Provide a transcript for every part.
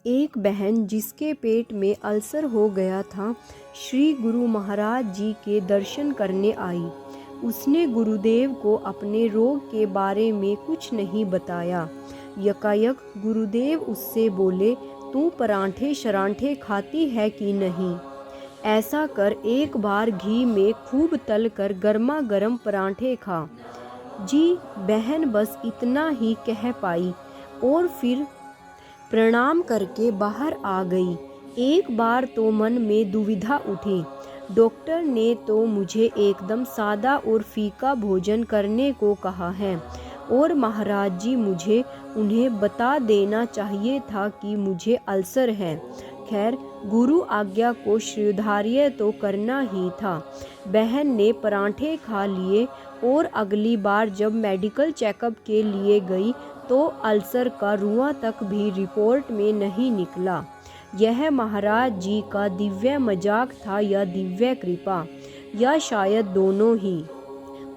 एक बहन जिसके पेट में अल्सर हो गया था, श्री गुरु महाराज जी के दर्शन करने आई। उसने गुरुदेव को अपने रोग के बारे में कुछ नहीं बताया। यकायक गुरुदेव उससे बोले, तू परांठे शरांठे खाती है कि नहीं? ऐसा कर एक बार घी में खूब तल कर गर्मा गर्म परांठे खा। जी, बहन बस इतना ही कह पाई और फिर प्रणाम करके बाहर आ गई। एक बार तो मन में दुविधा उठी। डॉक्टर ने तो मुझे एकदम सादा और फीका भोजन करने को कहा है और महाराज जी मुझे उन्हें बता देना चाहिए था कि मुझे अल्सर है। खैर, गुरु आज्ञा को स्वीकार्य तो करना ही था। बहन ने परांठे खा लिए और अगली बार जब मेडिकल चेकअप के लिए गई तो अल्सर का रुआं तक भी रिपोर्ट में नहीं निकला। यह महाराज जी का दिव्य मजाक था या दिव्य कृपा, या शायद दोनों ही।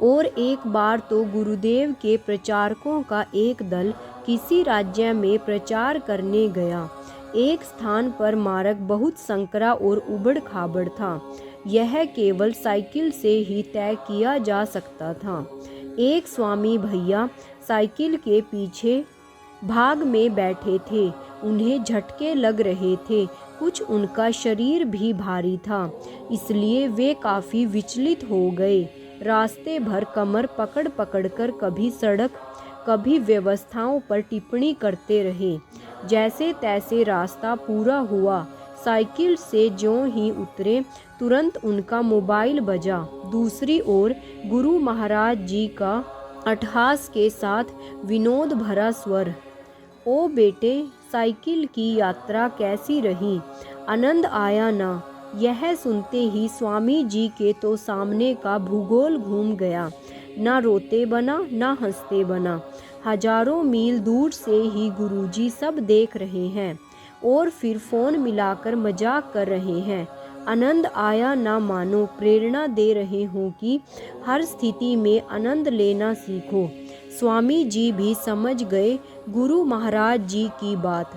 और एक बार तो गुरुदेव के प्रचारकों का एक दल किसी राज्य में प्रचार करने गया। एक स्थान पर मार्ग बहुत संकरा और उबड़ खाबड़ था। यह केवल साइकिल से ही तय किया जा सकता था। एक स्वामी भैया साइकिल के पीछे भाग में बैठे थे। उन्हें झटके लग रहे थे। कुछ उनका शरीर भी भारी था, इसलिए वे काफ़ी विचलित हो गए। रास्ते भर कमर पकड़ पकड़ कर कभी सड़क कभी व्यवस्थाओं पर टिप्पणी करते रहे। जैसे तैसे रास्ता पूरा हुआ। साइकिल से ज्यों ही उतरे, तुरंत उनका मोबाइल बजा। दूसरी ओर गुरु महाराज जी का अट्टहास के साथ विनोद भरा स्वर, ओ बेटे, साइकिल की यात्रा कैसी रही? आनंद आया ना? यह सुनते ही स्वामी जी के तो सामने का भूगोल घूम गया। ना रोते बना ना हंसते बना। हजारों मील दूर से ही गुरुजी सब देख रहे हैं और फिर फोन मिलाकर मजाक कर रहे हैं। आनंद आया ना मानो प्रेरणा दे रहे हों कि हर स्थिति में आनंद लेना सीखो। स्वामी जी भी समझ गए गुरु महाराज जी की बात।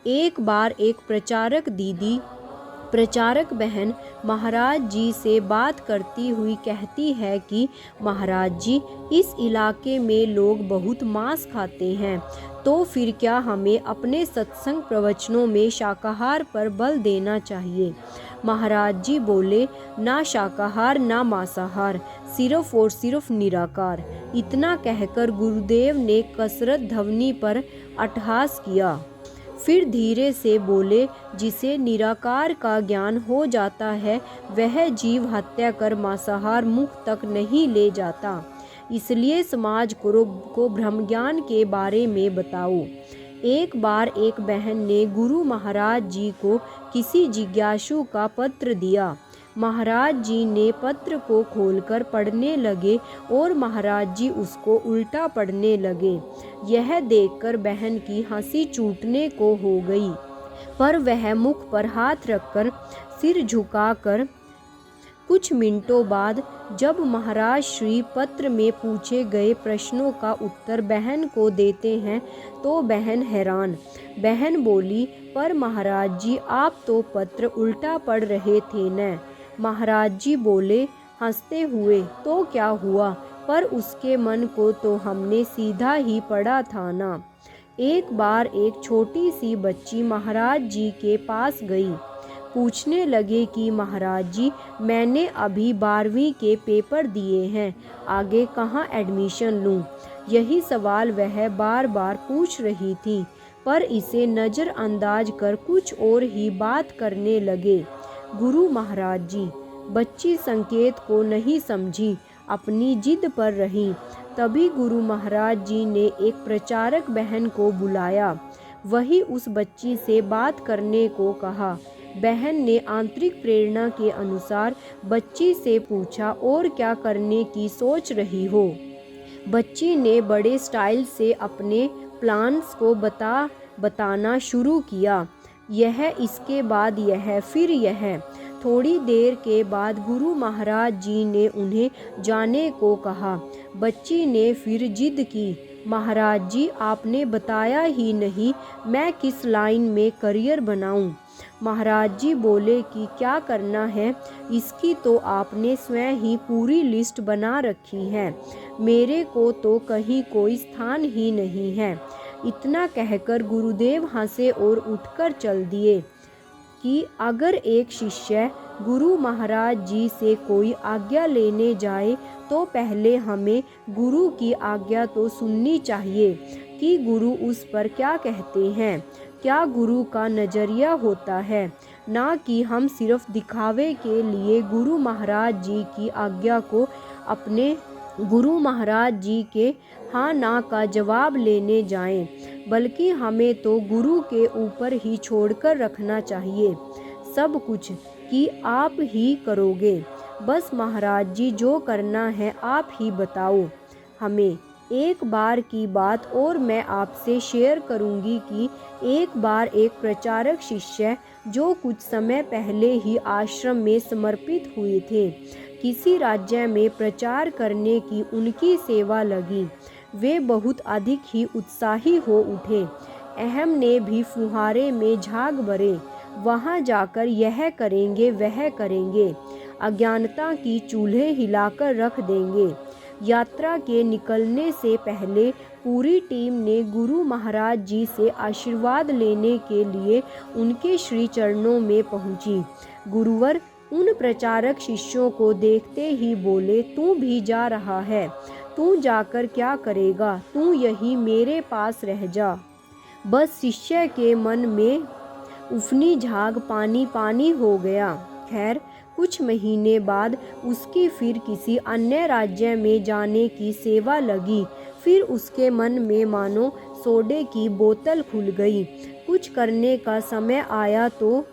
एक बार एक प्रचारक बहन महाराज जी से बात करती हुई कहती है कि महाराज जी, इस इलाके में लोग बहुत मांस खाते हैं, तो फिर क्या हमें अपने सत्संग प्रवचनों में शाकाहार पर बल देना चाहिए? महाराज जी बोले, ना शाकाहार ना मांसाहार, सिर्फ और सिर्फ निराकार। इतना कहकर गुरुदेव ने कसरत ध्वनि पर अट्टहास किया। फिर धीरे से बोले, जिसे निराकार का ज्ञान हो जाता है वह जीव हत्या कर मांसाहार मुख तक नहीं ले जाता। इसलिए समाज को ब्रह्म ज्ञान के बारे में बताओ। एक बार एक बहन ने गुरु महाराज जी को किसी जिज्ञासु का पत्र दिया। महाराज जी ने पत्र को खोलकर पढ़ने लगे और महाराज जी उसको उल्टा पढ़ने लगे। यह देखकर बहन की हंसी छूटने को हो गई, पर वह मुख पर हाथ रखकर सिर झुकाकर कुछ मिनटों बाद जब महाराज श्री पत्र में पूछे गए प्रश्नों का उत्तर बहन को देते हैं तो बहन हैरान। बहन बोली, पर महाराज जी, आप तो पत्र उल्टा पढ़ रहे थे न? महाराज जी बोले हंसते हुए, तो क्या हुआ, पर उसके मन को तो हमने सीधा ही पढ़ा था ना। एक बार एक छोटी सी बच्ची महाराज जी के पास गई। पूछने लगे कि महाराज जी, मैंने अभी 12वीं के पेपर दिए हैं, आगे कहाँ एडमिशन लूँ? यही सवाल वह बार बार पूछ रही थी, पर इसे नज़रअंदाज कर कुछ और ही बात करने लगे। गुरु महाराज जी, बच्ची संकेत को नहीं समझी, अपनी जिद पर रही। तभी गुरु महाराज जी ने एक प्रचारक बहन को बुलाया। वही उस बच्ची से बात करने को कहा। बहन ने आंतरिक प्रेरणा के अनुसार बच्ची से पूछा, और क्या करने की सोच रही हो? बच्ची ने बड़े स्टाइल से अपने प्लान्स को बताना शुरू किया। यह, इसके बाद यह, फिर यह। थोड़ी देर के बाद गुरु महाराज जी ने उन्हें जाने को कहा। बच्ची ने फिर जिद की। महाराज जी, आपने बताया ही नहीं मैं किस लाइन में करियर बनाऊं। महाराज जी बोले कि क्या करना है इसकी तो आपने स्वयं ही पूरी लिस्ट बना रखी है, मेरे को तो कहीं कोई स्थान ही नहीं है। इतना कहकर गुरुदेव हंसे और उठकर चल दिए कि अगर एक शिष्य गुरु महाराज जी से कोई आज्ञा लेने जाए तो पहले हमें गुरु की आज्ञा तो सुननी चाहिए कि गुरु उस पर क्या कहते हैं, क्या गुरु का नज़रिया होता है, ना कि हम सिर्फ दिखावे के लिए गुरु महाराज जी की आज्ञा को अपने गुरु महाराज जी के हाँ ना का जवाब लेने जाएं, बल्कि हमें तो गुरु के ऊपर ही छोड़कर रखना चाहिए सब कुछ कि आप ही करोगे। बस महाराज जी जो करना है आप ही बताओ हमें। एक बार की बात और मैं आपसे शेयर करूंगी कि एक बार एक प्रचारक शिष्य जो कुछ समय पहले ही आश्रम में समर्पित हुए थे, किसी राज्य में प्रचार करने की उनकी सेवा लगी। वे बहुत अधिक ही उत्साही हो उठे। अहम ने भी फुहारे में झाग भरे, वहाँ जाकर यह करेंगे वह करेंगे, अज्ञानता की चूल्हे हिलाकर रख देंगे। यात्रा के निकलने से पहले पूरी टीम ने गुरु महाराज जी से आशीर्वाद लेने के लिए उनके श्री चरणों में पहुंची। गुरुवर उन प्रचारक शिष्यों को देखते ही बोले, तू भी जा रहा है, तू जाकर क्या करेगा, तू यही मेरे पास रह जा। बस शिष्य के मन में उफनी झाग पानी पानी हो गया। खैर कुछ महीने बाद उसकी फिर किसी अन्य राज्य में जाने की सेवा लगी। फिर उसके मन में मानो सोडे की बोतल खुल गई। कुछ करने का समय आया तो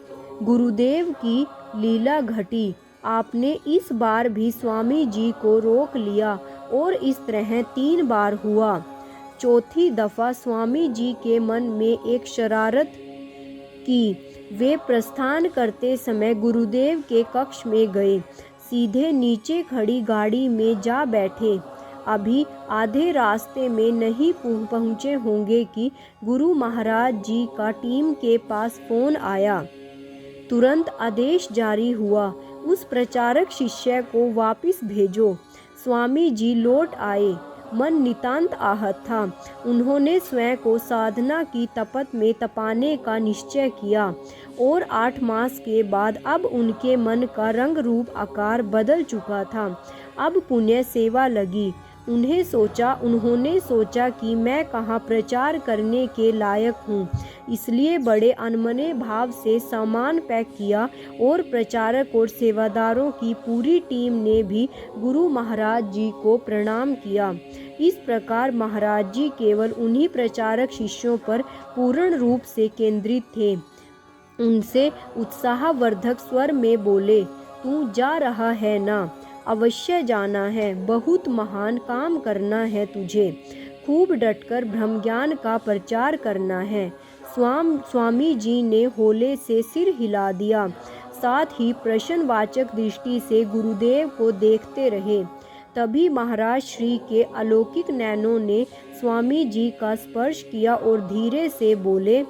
गुरुदेव की लीला घटी। आपने इस बार भी स्वामी जी को रोक लिया और इस तरह 3 बार हुआ। चौथी दफा स्वामी जी के मन में एक शरारत की। वे प्रस्थान करते समय गुरुदेव के कक्ष में गए, सीधे नीचे खड़ी गाड़ी में जा बैठे। अभी आधे रास्ते में नहीं पहुँचे होंगे कि गुरु महाराज जी का टीम के पास फोन आया। तुरंत आदेश जारी हुआ, उस प्रचारक शिष्य को वापस भेजो। स्वामी जी लौट आए। मन नितांत आहत था। उन्होंने स्वयं को साधना की तपत में तपाने का निश्चय किया और 8 मास के बाद अब उनके मन का रंग रूप आकार बदल चुका था। अब पुण्य सेवा लगी। उन्होंने सोचा कि मैं कहाँ प्रचार करने के लायक हूँ, इसलिए बड़े अनमने भाव से सामान पैक किया और प्रचारक और सेवादारों की पूरी टीम ने भी गुरु महाराज जी को प्रणाम किया। इस प्रकार महाराज जी केवल उन्हीं प्रचारक शिष्यों पर पूर्ण रूप से केंद्रित थे। उनसे उत्साहवर्धक स्वर में बोले, तू जा रहा है ना? अवश्य जाना है, बहुत महान काम करना है तुझे, खूब डटकर ब्रह्म ज्ञान का प्रचार करना है। स्वामी जी ने होले से सिर हिला दिया, साथ ही प्रश्नवाचक दृष्टि से गुरुदेव को देखते रहे। तभी महाराज श्री के अलौकिक नैनों ने स्वामी जी का स्पर्श किया और धीरे से बोले,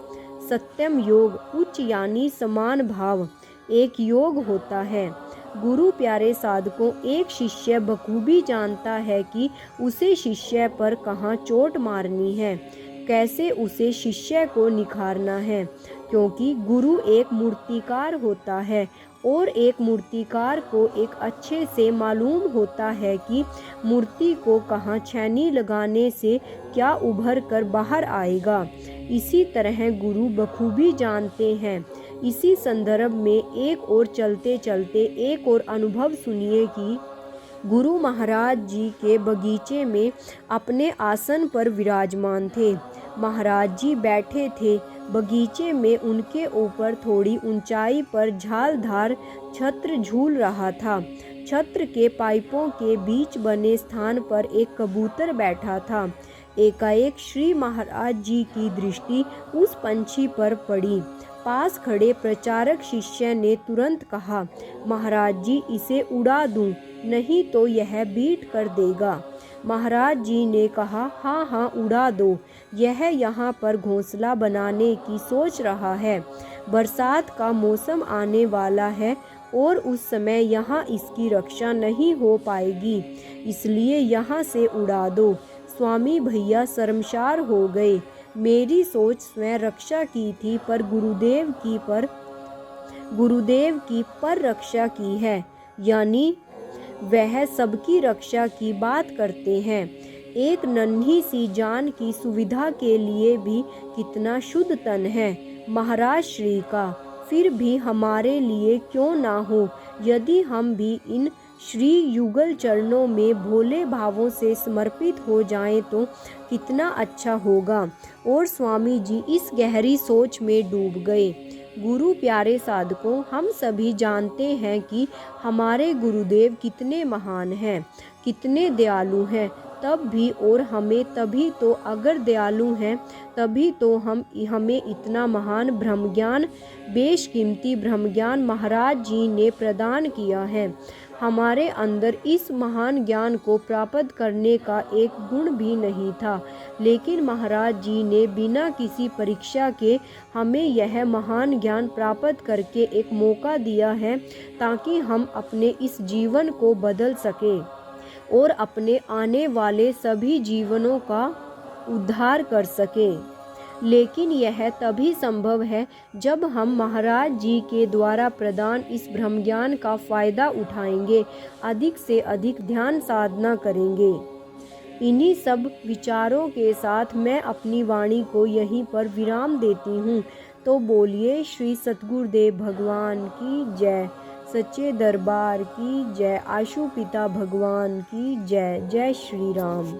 सत्यम योग, उच्च यानी समान भाव, एक योग होता है। गुरु प्यारे साधकों, एक शिष्य बखूबी जानता है कि उसे शिष्य पर कहाँ चोट मारनी है, कैसे उसे शिष्य को निखारना है, क्योंकि गुरु एक मूर्तिकार होता है और एक मूर्तिकार को एक अच्छे से मालूम होता है कि मूर्ति को कहाँ छेनी लगाने से क्या उभर कर बाहर आएगा। इसी तरह गुरु बखूबी जानते हैं। इसी संदर्भ में एक और चलते चलते एक और अनुभव सुनिए कि गुरु महाराज जी के बगीचे में अपने आसन पर विराजमान थे। महाराज जी बैठे थे। बगीचे में उनके ऊपर थोड़ी ऊंचाई पर झालधार छत्र झूल रहा था। छत्र के पाइपों के बीच बने स्थान पर एक कबूतर बैठा था। एकाएक श्री महाराज जी की दृष्टि उस पंछी पर पड़ी। पास खड़े प्रचारक शिष्य ने तुरंत कहा, महाराज जी इसे उड़ा दूं, नहीं तो यह बीट कर देगा। महाराज जी ने कहा, हाँ हाँ उड़ा दो, यह यहाँ पर घोंसला बनाने की सोच रहा है। बरसात का मौसम आने वाला है और उस समय यहाँ इसकी रक्षा नहीं हो पाएगी, इसलिए यहाँ से उड़ा दो। स्वामी भैया शर्मसार हो गए। मेरी सोच स्वयं रक्षा की थी, पर गुरुदेव की पर रक्षा की है, यानी वह सबकी रक्षा की बात करते हैं। एक नन्ही सी जान की सुविधा के लिए भी कितना शुद्ध तन है महाराज श्री का। फिर भी हमारे लिए क्यों ना हो, यदि हम भी इन श्री युगल चरणों में भोले भावों से समर्पित हो जाएं तो कितना अच्छा होगा। और स्वामी जी इस गहरी सोच में डूब गए। गुरु प्यारे साधकों, हम सभी जानते हैं कि हमारे गुरुदेव कितने महान हैं, कितने दयालु हैं। तब भी और हमें तभी तो, अगर दयालु हैं तभी तो हमें इतना महान ब्रह्मज्ञान, बेशकीमती ब्रह्मज्ञान महाराज जी ने प्रदान किया है। हमारे अंदर इस महान ज्ञान को प्राप्त करने का एक गुण भी नहीं था, लेकिन महाराज जी ने बिना किसी परीक्षा के हमें यह महान ज्ञान प्राप्त करके एक मौका दिया है, ताकि हम अपने इस जीवन को बदल सकें और अपने आने वाले सभी जीवनों का उद्धार कर सकें। लेकिन यह तभी संभव है जब हम महाराज जी के द्वारा प्रदान इस ब्रह्मज्ञान का फायदा उठाएंगे, अधिक से अधिक ध्यान साधना करेंगे। इन्हीं सब विचारों के साथ मैं अपनी वाणी को यहीं पर विराम देती हूँ। तो बोलिए श्री सतगुरुदेव भगवान की जय, सच्चे दरबार की जय, आशु पिता भगवान की जय। जय श्री राम।